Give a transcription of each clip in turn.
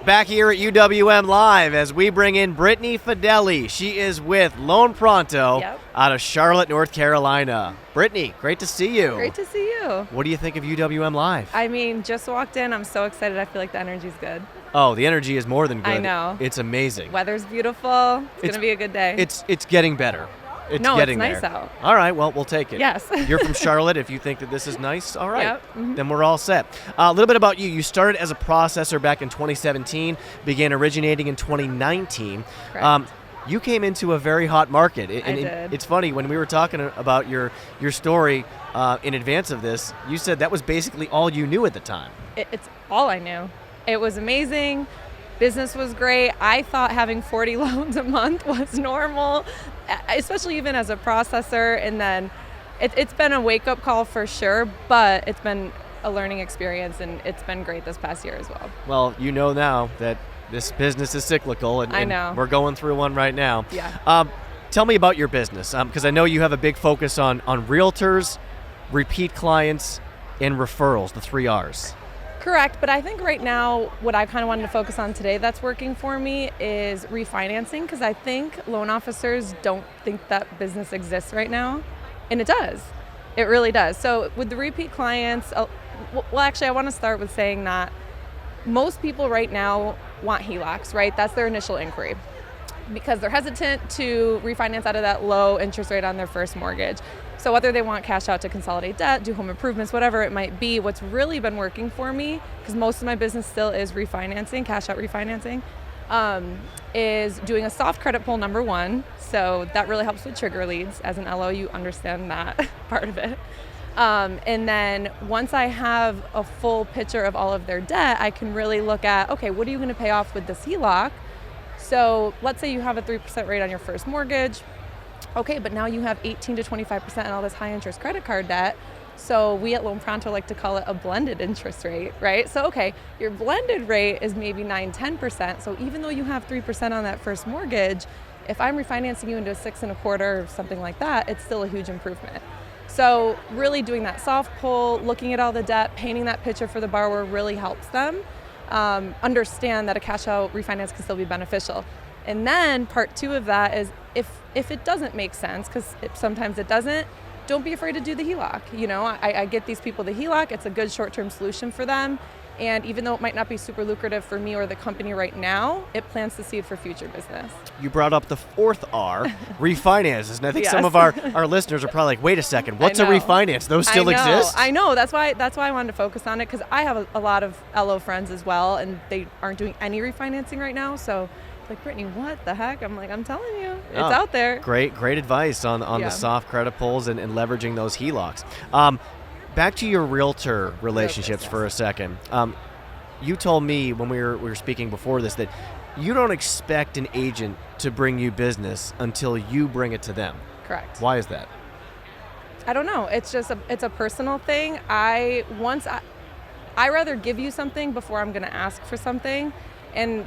Back here at UWM Live as we bring in Brittney Fedele. She is with Pronto out of Charlotte, North Carolina. Brittney, great to see you. Great to see you. What do you think of UWM Live? I mean, just walked in. I'm so excited. I feel like the energy's good. Oh, the energy is more than good. I know. It's amazing. Weather's beautiful. It's going to be a good day. It's getting better. It's nice there. out. All right, well, we'll take it. Yes. You're from Charlotte. If you think that this is nice, all right. Yep. Mm-hmm. Then we're all set. A little bit about you. You started as a processor back in 2017, began originating in 2019. Correct. You came into a very hot market. I did. It's funny, when we were talking about your story in advance of this, you said that was basically all you knew at the time. It's all I knew. It was amazing. Business was great. I thought having 40 loans a month was normal, especially even as a processor. And then it's been a wake-up call for sure, but it's been a learning experience, and it's been great this past year as well. Well, you know now that this business is cyclical, and I know. We're going through one right now. Yeah. Tell me about your business, because I know you have a big focus on realtors, repeat clients, and referrals, the 3 R's. Correct, but I think right now what I kind of wanted to focus on today that's working for me is refinancing, because I think loan officers don't think that business exists right now, and it does. It really does. So with the repeat clients, well, actually I want to start with saying that most people right now want HELOCs, right? That's their initial inquiry, because they're hesitant to refinance out of that low interest rate on their first mortgage. So whether they want cash out to consolidate debt, do home improvements, whatever it might be, what's really been working for me, because most of my business still is refinancing, cash out refinancing, is doing a soft credit pull, number one. So that really helps with trigger leads. As an LO, you understand that part of it. And then once I have a full picture of all of their debt, I can really look at, okay, what are you going to pay off with this HELOC? So let's say you have a 3% rate on your first mortgage. Okay, but now you have 18 to 25% on all this high interest credit card debt. So we at Pronto like to call it a blended interest rate, right? So, okay, your blended rate is maybe 9-10%. So even though you have 3% on that first mortgage, if I'm refinancing you into a 6.25 or something like that, it's still a huge improvement. So really doing that soft pull, looking at all the debt, painting that picture for the borrower really helps them understand that a cash out refinance can still be beneficial. And then part two of that is if it doesn't make sense, because sometimes it doesn't, don't be afraid to do the HELOC. You know, I get these people the HELOC. It's a good short-term solution for them. And even though it might not be super lucrative for me or the company right now, it plants the seed for future business. You brought up the 4th R, refinances. And I think some of our listeners are probably like, wait a second, what's a refinance? Those still exist? I know. That's why I wanted to focus on it, because I have a lot of LO friends as well, and they aren't doing any refinancing right now. So like, Brittney, what the heck? I'm like, I'm telling you, it's out there. Great advice on the soft credit pulls and leveraging those HELOCs. Back to your realtor relationships for a second. You told me when we were speaking before this that you don't expect an agent to bring you business until you bring it to them. Correct. Why is that? I don't know. It's just it's a personal thing. I rather give you something before I'm going to ask for something, and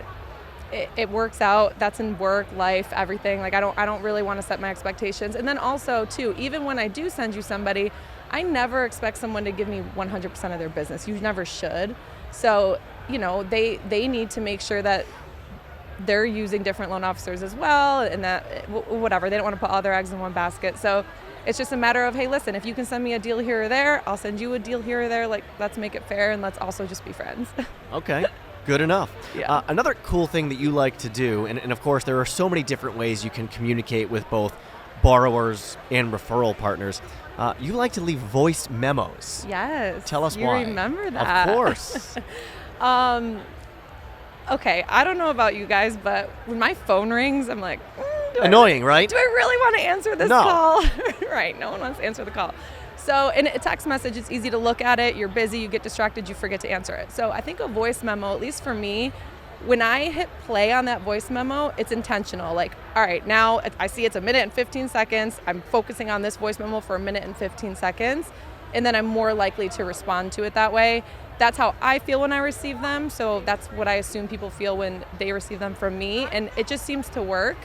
it works out. That's in work, life, everything. Like I don't really want to set my expectations. And then also too, even when I do send you somebody, I never expect someone to give me 100% of their business. You never should. So, you know, they need to make sure that they're using different loan officers as well, and that whatever, they don't want to put all their eggs in one basket. So it's just a matter of, hey, listen, if you can send me a deal here or there, I'll send you a deal here or there. Like, let's make it fair, and let's also just be friends. Okay. Good enough. Yeah. Another cool thing that you like to do, and of course there are so many different ways you can communicate with both borrowers and referral partners, you like to leave voice memos. Yes. Tell us why. You remember that. Of course. Okay, I don't know about you guys, but when my phone rings, I'm like, annoying, right? Do I really want to answer this call? Right, no one wants to answer the call. So in a text message, it's easy to look at it. You're busy, you get distracted, you forget to answer it. So I think a voice memo, at least for me, when I hit play on that voice memo, it's intentional. Like, all right, now I see it's 1 minute and 15 seconds. I'm focusing on this voice memo for 1 minute and 15 seconds. And then I'm more likely to respond to it that way. That's how I feel when I receive them. So that's what I assume people feel when they receive them from me. And it just seems to work.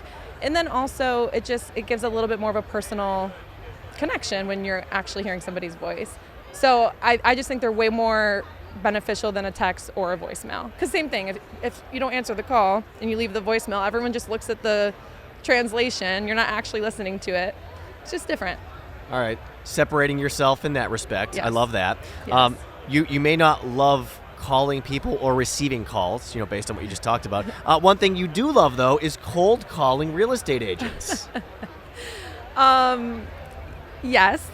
And then also it gives a little bit more of a personal connection when you're actually hearing somebody's voice. So I just think they're way more beneficial than a text or a voicemail. Because same thing, if you don't answer the call and you leave the voicemail, everyone just looks at the translation. You're not actually listening to it. It's just different. All right. Separating yourself in that respect. Yes. I love that. Yes. You may not love calling people or receiving calls, based on what you just talked about. One thing you do love, though, is cold calling real estate agents. Yes.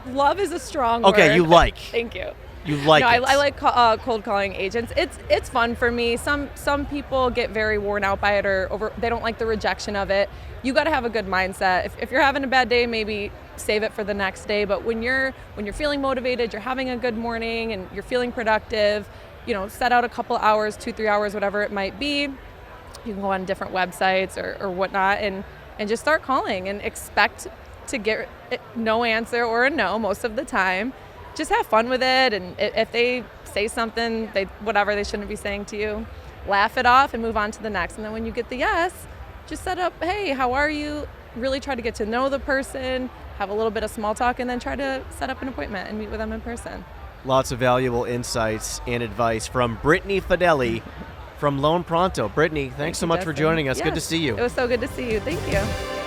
Love is a strong word. Okay, you like. Thank you. You like no, it. I like cold calling agents. It's fun for me. Some people get very worn out by it or they don't like the rejection of it. You got to have a good mindset. If you're having a bad day, maybe save it for the next day. But when you're feeling motivated, you're having a good morning and you're feeling productive, set out a couple hours, 2-3 hours, whatever it might be. You can go on different websites or whatnot and just start calling and expect to get no answer or a no most of the time. Just have fun with it, and if they say something whatever they shouldn't be saying to you, laugh it off and move on to the next. And then when you get the yes, just set up, hey, how are you? Really try to get to know the person, have a little bit of small talk, and then try to set up an appointment and meet with them in person. Lots of valuable insights and advice from Brittney Fedele from Pronto. Brittney, thanks so much for joining us. Yes, good to see you. It was so good to see you. Thank you.